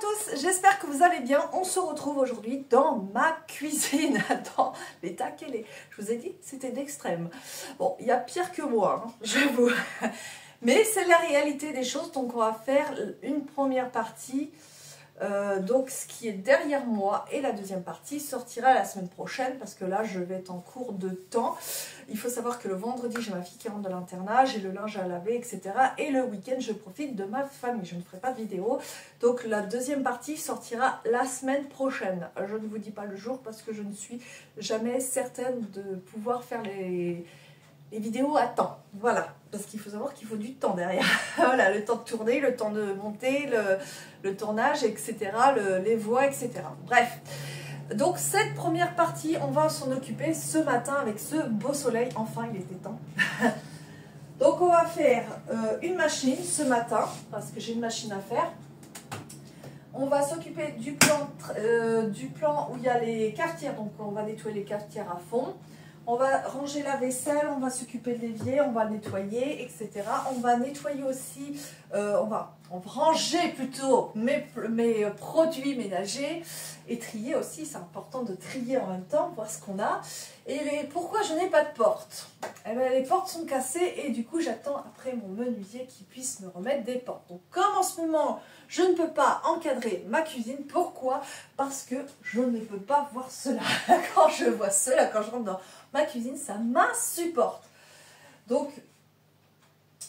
tous, j'espère que vous allez bien. On se retrouve aujourd'hui dans ma cuisine. Attends, les taquets, je vous ai dit, c'était d'extrême. Bon, il y a pire que moi, hein, j'avoue. Mais c'est la réalité des choses, donc on va faire une première partie. Donc ce qui est derrière moi et la deuxième partie sortira la semaine prochaine parce que là je vais être en cours de temps. Il faut savoir que le vendredi j'ai ma fille qui rentre de l'internat, j'ai le linge à laver, etc. Et le week-end je profite de ma famille, je ne ferai pas de vidéo. Donc la deuxième partie sortira la semaine prochaine. Je ne vous dis pas le jour parce que je ne suis jamais certaine de pouvoir faire les vidéos à temps, voilà, parce qu'il faut savoir qu'il faut du temps derrière, voilà, le temps de tourner, le temps de monter, le tournage, etc., les voix, etc. Bref, donc cette première partie, on va s'en occuper ce matin avec ce beau soleil, enfin il était temps. Donc on va faire une machine ce matin, parce que j'ai une machine à faire. On va s'occuper du plan où il y a les cafetières, donc on va nettoyer les cafetières à fond. On va ranger la vaisselle, on va s'occuper de l'évier, on va le nettoyer, etc. On va nettoyer aussi, on va ranger plutôt mes produits ménagers et trier aussi. C'est important de trier en même temps, voir ce qu'on a. Et pourquoi je n'ai pas de porte? Eh bien, les portes sont cassées et du coup j'attends après mon menuisier qui puisse me remettre des portes. Donc comme en ce moment je ne peux pas encadrer ma cuisine, pourquoi? Parce que je ne peux pas voir cela. Quand je vois cela, quand je rentre dans ma cuisine, ça m'insupporte. Donc,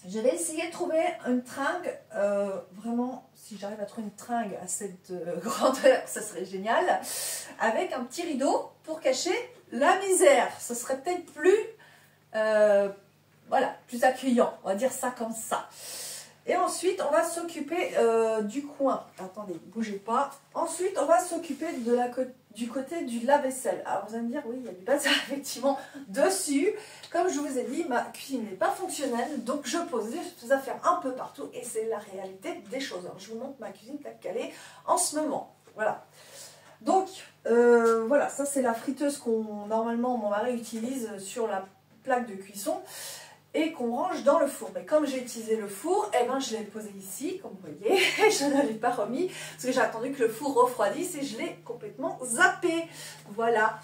je vais essayer de trouver une tringle. Vraiment, si j'arrive à trouver une tringle à cette grandeur, ça serait génial. Avec un petit rideau pour cacher la misère. Ce serait peut-être plus, voilà, plus accueillant. On va dire ça comme ça. Et ensuite, on va s'occuper du coin. Attendez, bougez pas. Ensuite, on va s'occuper du côté du lave-vaisselle. Alors, vous allez me dire, oui, il y a du bazar effectivement dessus. Comme je vous ai dit, ma cuisine n'est pas fonctionnelle. Donc, je pose des affaires un peu partout. Et c'est la réalité des choses. Alors, je vous montre ma cuisine telle qu'elle est en ce moment. Voilà. Donc, voilà, ça c'est la friteuse qu'on, normalement, mon mari utilise sur la plaque de cuisson. Et qu'on range dans le four. Mais comme j'ai utilisé le four, eh ben, je l'ai posé ici, comme vous voyez, et je ne l'ai pas remis, parce que j'ai attendu que le four refroidisse et je l'ai complètement zappé. Voilà.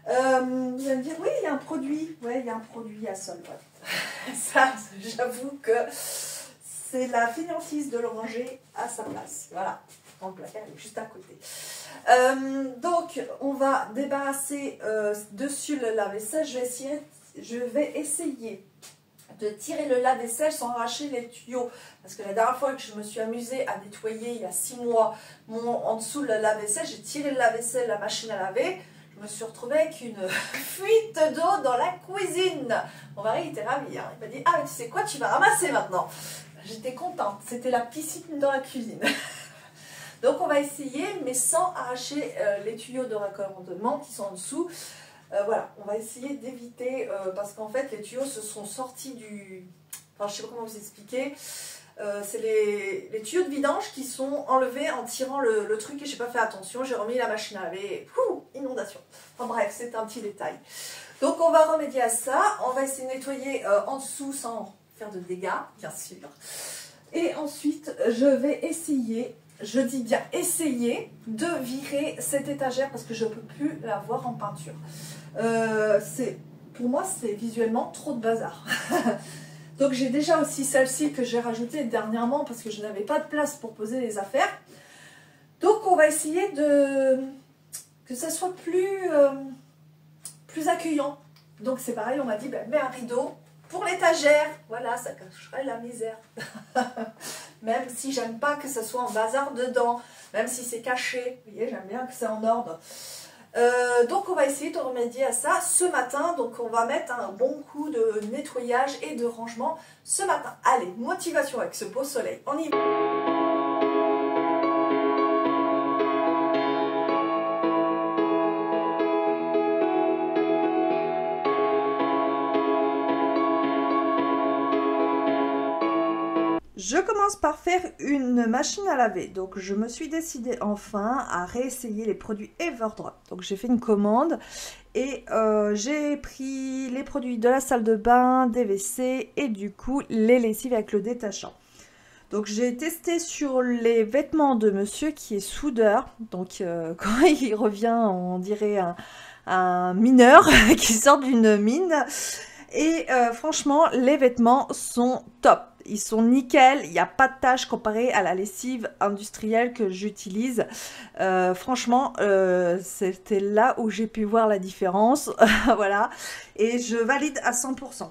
Vous allez me dire, oui, il y a un produit. Oui, il y a un produit à sol. Ouais. Ça, j'avoue que c'est la fainéantise de le ranger à sa place. Voilà. Dans le placard, il est juste à côté. Donc, on va débarrasser dessus le lave-vaisselle. Je vais essayer de tirer le lave-vaisselle sans arracher les tuyaux. Parce que la dernière fois que je me suis amusée à nettoyer, il y a 6 mois, en dessous de le lave-vaisselle, j'ai tiré le lave-vaisselle, la machine à laver, je me suis retrouvée avec une fuite d'eau dans la cuisine. Mon mari était ravi, hein. Il m'a dit, ah mais tu sais quoi, tu vas ramasser maintenant. J'étais contente, c'était la piscine dans la cuisine. Donc on va essayer, mais sans arracher les tuyaux de raccordement qui sont en dessous. Voilà, on va essayer d'éviter, parce qu'en fait les tuyaux se sont sortis du... Enfin, je sais pas comment vous expliquer. C'est les tuyaux de vidange qui sont enlevés en tirant le truc et j'ai pas fait attention. J'ai remis la machine à laver, inondation. Enfin bref, c'est un petit détail. Donc on va remédier à ça. On va essayer de nettoyer en dessous sans faire de dégâts, bien sûr. Et ensuite, je vais essayer... Je dis bien essayer de virer cette étagère parce que je ne peux plus la voir en peinture. Pour moi, c'est visuellement trop de bazar. Donc j'ai déjà aussi celle-ci que j'ai rajoutée dernièrement parce que je n'avais pas de place pour poser les affaires. Donc on va essayer que ça soit plus accueillant. Donc c'est pareil, on m'a dit, ben, mets un rideau pour l'étagère. Voilà, ça cacherait la misère. Même si j'aime pas que ça soit en bazar dedans, même si c'est caché, vous voyez, j'aime bien que c'est en ordre. Donc on va essayer de remédier à ça ce matin, donc on va mettre un bon coup de nettoyage et de rangement ce matin. Allez, motivation avec ce beau soleil, on y va. Je commence par faire une machine à laver. Donc je me suis décidée enfin à réessayer les produits Everdrop. Donc j'ai fait une commande et j'ai pris les produits de la salle de bain, des WC et du coup les lessives avec le détachant. Donc j'ai testé sur les vêtements de monsieur qui est soudeur. Donc quand il revient, on dirait un mineur qui sort d'une mine. Et franchement, les vêtements sont top. Ils sont nickel, il n'y a pas de tache comparé à la lessive industrielle que j'utilise. Franchement, c'était là où j'ai pu voir la différence. Voilà, et je valide à 100%.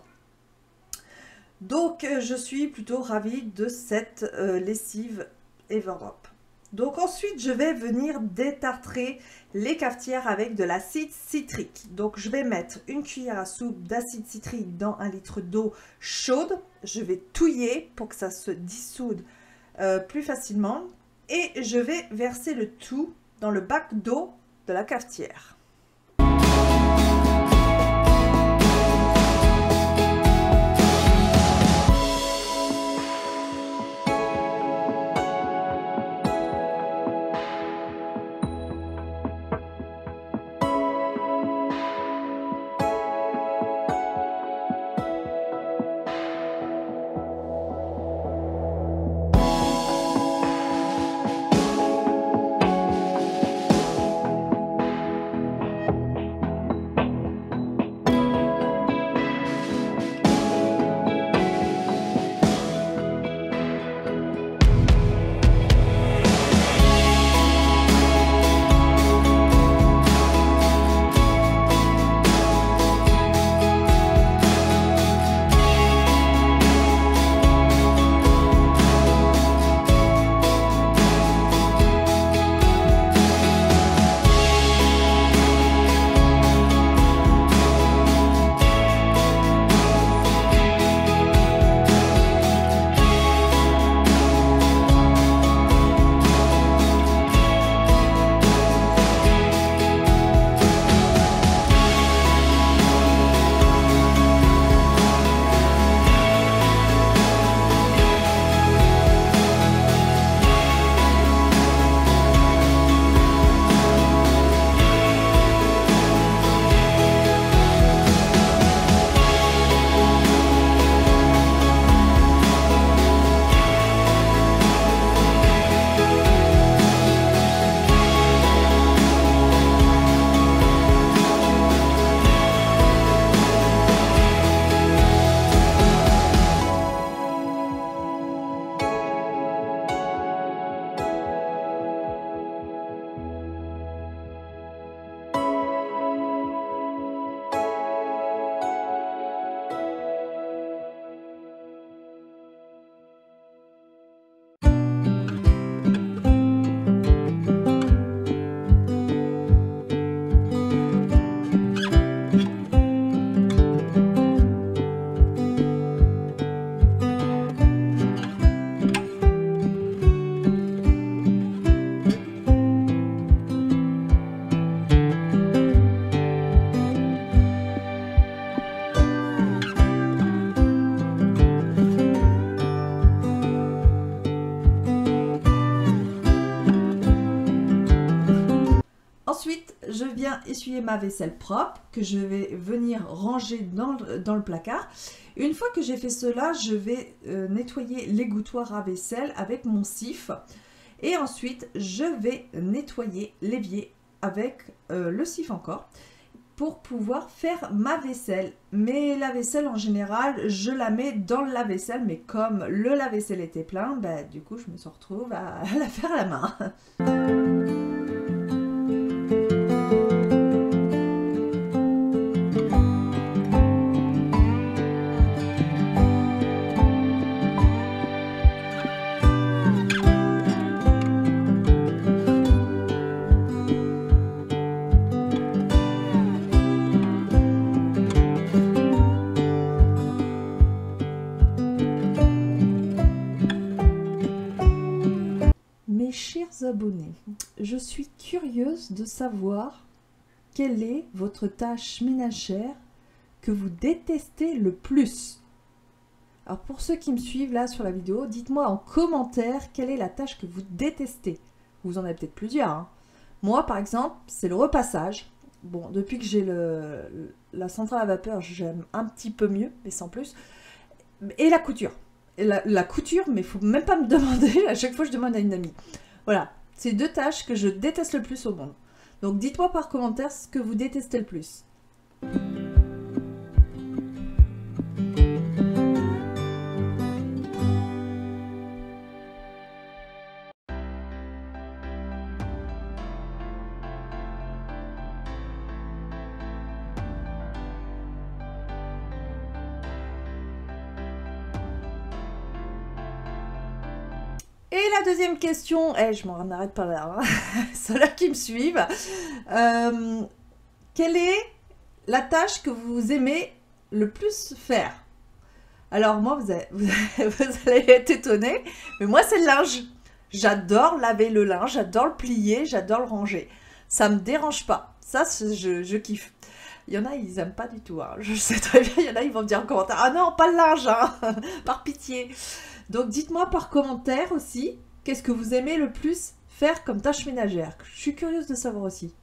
Donc, je suis plutôt ravie de cette lessive Everop. Donc ensuite, je vais venir détartrer les cafetières avec de l'acide citrique. Donc je vais mettre une cuillère à soupe d'acide citrique dans 1 litre d'eau chaude. Je vais touiller pour que ça se dissoude plus facilement. Et je vais verser le tout dans le bac d'eau de la cafetière. Ensuite, je viens essuyer ma vaisselle propre que je vais venir ranger dans le placard. Une fois que j'ai fait cela, je vais nettoyer l'égouttoir à vaisselle avec mon sif. Et ensuite, je vais nettoyer l'évier avec le sif encore pour pouvoir faire ma vaisselle. Mais la vaisselle en général, je la mets dans le lave-vaisselle. Mais comme le lave-vaisselle était plein, bah, du coup, je me retrouve à la faire à la main. Chers abonnés, je suis curieuse de savoir quelle est votre tâche ménagère que vous détestez le plus. Alors pour ceux qui me suivent là sur la vidéo, dites-moi en commentaire quelle est la tâche que vous détestez. Vous en avez peut-être plusieurs, hein. Moi par exemple, c'est le repassage. Bon, depuis que j'ai la centrale à vapeur, j'aime un petit peu mieux, mais sans plus. Et la couture. la couture, mais il faut même pas me demander. À chaque fois, je demande à une amie. Voilà, c'est 2 tâches que je déteste le plus au monde. Donc, dites-moi par commentaire ce que vous détestez le plus. Et la deuxième question, je m'en arrête pas là, hein. Ceux-là qui me suivent. Quelle est la tâche que vous aimez le plus faire? Alors moi, vous allez être étonnés, mais moi c'est le linge. J'adore laver le linge, j'adore le plier, j'adore le ranger. Ça me dérange pas. Ça, je kiffe. Il y en a, ils aiment pas du tout, hein. Je sais très bien, il y en a, ils vont me dire en commentaire, ah non, pas le linge, hein. Par pitié. Donc dites-moi par commentaire aussi, qu'est-ce que vous aimez le plus faire comme tâche ménagère? Je suis curieuse de savoir aussi.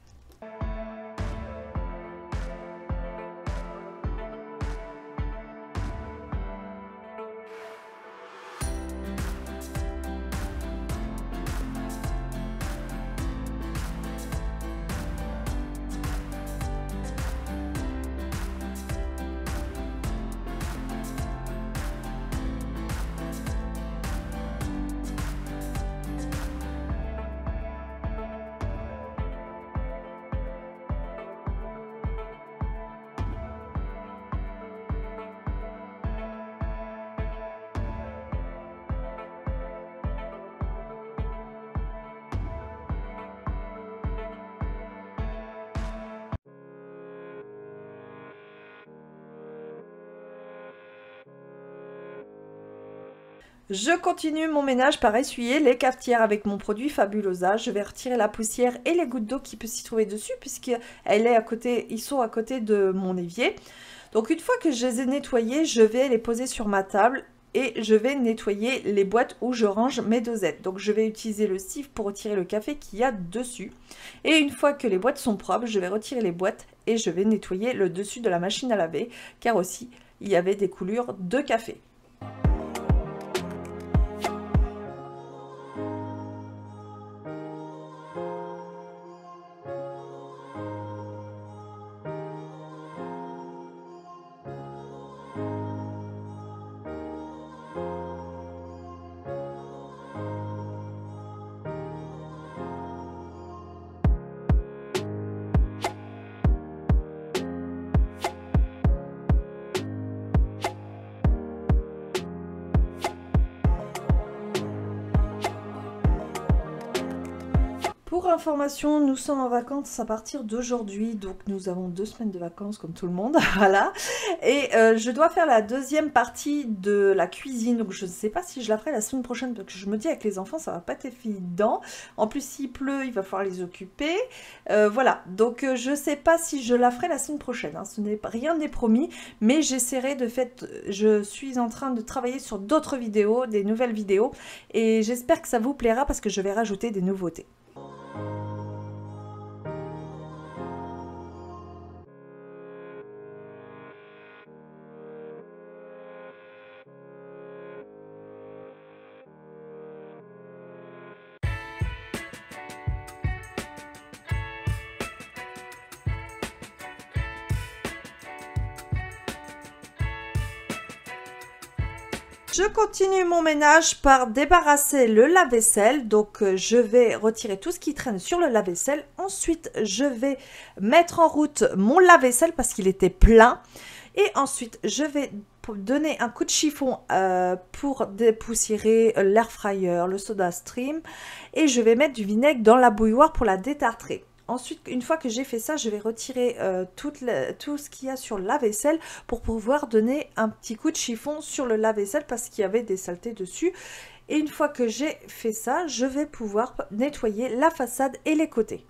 Je continue mon ménage par essuyer les cafetières avec mon produit Fabulosa. Je vais retirer la poussière et les gouttes d'eau qui peuvent s'y trouver dessus ils sont à côté de mon évier. Donc une fois que je les ai nettoyés, je vais les poser sur ma table et je vais nettoyer les boîtes où je range mes dosettes. Donc je vais utiliser le sieve pour retirer le café qu'il y a dessus. Et une fois que les boîtes sont propres, je vais retirer les boîtes et je vais nettoyer le dessus de la machine à laver, car aussi il y avait des coulures de café. Pour information, nous sommes en vacances à partir d'aujourd'hui, donc nous avons 2 semaines de vacances comme tout le monde, voilà. Et je dois faire la deuxième partie de la cuisine, donc je ne sais pas si je la ferai la semaine prochaine, parce que je me dis avec les enfants ça va pas être évident. En plus s'il pleut, il va falloir les occuper, voilà. Donc je sais pas si je la ferai la semaine prochaine, hein. Rien n'est promis, mais j'essaierai de faire. Je suis en train de travailler sur d'autres vidéos, des nouvelles vidéos, et j'espère que ça vous plaira parce que je vais rajouter des nouveautés. Je continue mon ménage par débarrasser le lave-vaisselle. Donc je vais retirer tout ce qui traîne sur le lave-vaisselle. Ensuite je vais mettre en route mon lave-vaisselle parce qu'il était plein. Et ensuite je vais donner un coup de chiffon pour dépoussiérer l'air fryer, le soda stream. Et je vais mettre du vinaigre dans la bouilloire pour la détartrer. Ensuite, une fois que j'ai fait ça, je vais retirer tout ce qu'il y a sur la vaisselle pour pouvoir donner un petit coup de chiffon sur le lave-vaisselle parce qu'il y avait des saletés dessus. Et une fois que j'ai fait ça, je vais pouvoir nettoyer la façade et les côtés.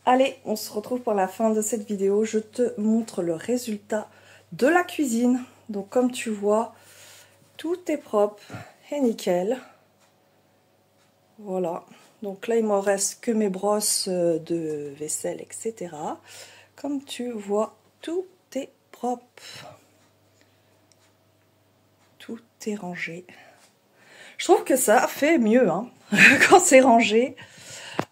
Allez, on se retrouve pour la fin de cette vidéo. Je te montre le résultat de la cuisine. Donc comme tu vois, tout est propre et nickel. Voilà. Donc là, il me reste que mes brosses de vaisselle, etc. Comme tu vois, tout est propre. Tout est rangé. Je trouve que ça fait mieux hein, quand c'est rangé.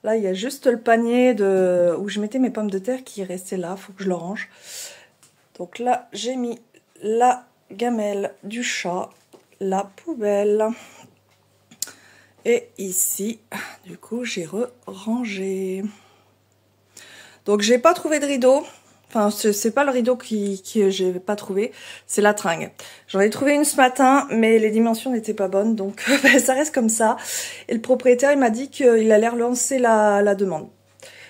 Là, il y a juste le panier où je mettais mes pommes de terre qui est resté là. Il faut que je le range. Donc là, j'ai mis la gamelle du chat, la poubelle. Et ici, du coup, j'ai rangé. Donc, j'ai pas trouvé de rideau. Enfin, c'est pas le rideau que j'ai pas trouvé, c'est la tringle. J'en ai trouvé une ce matin, mais les dimensions n'étaient pas bonnes, donc ça reste comme ça. Et le propriétaire, il m'a dit qu'il allait relancer la demande.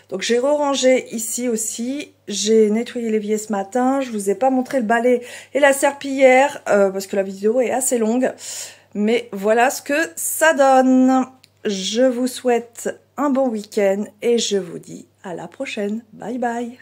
Donc j'ai rangé ici aussi, j'ai nettoyé l'évier ce matin, je vous ai pas montré le balai et la serpillière, parce que la vidéo est assez longue. Mais voilà ce que ça donne. Je vous souhaite un bon week-end et je vous dis à la prochaine. Bye bye.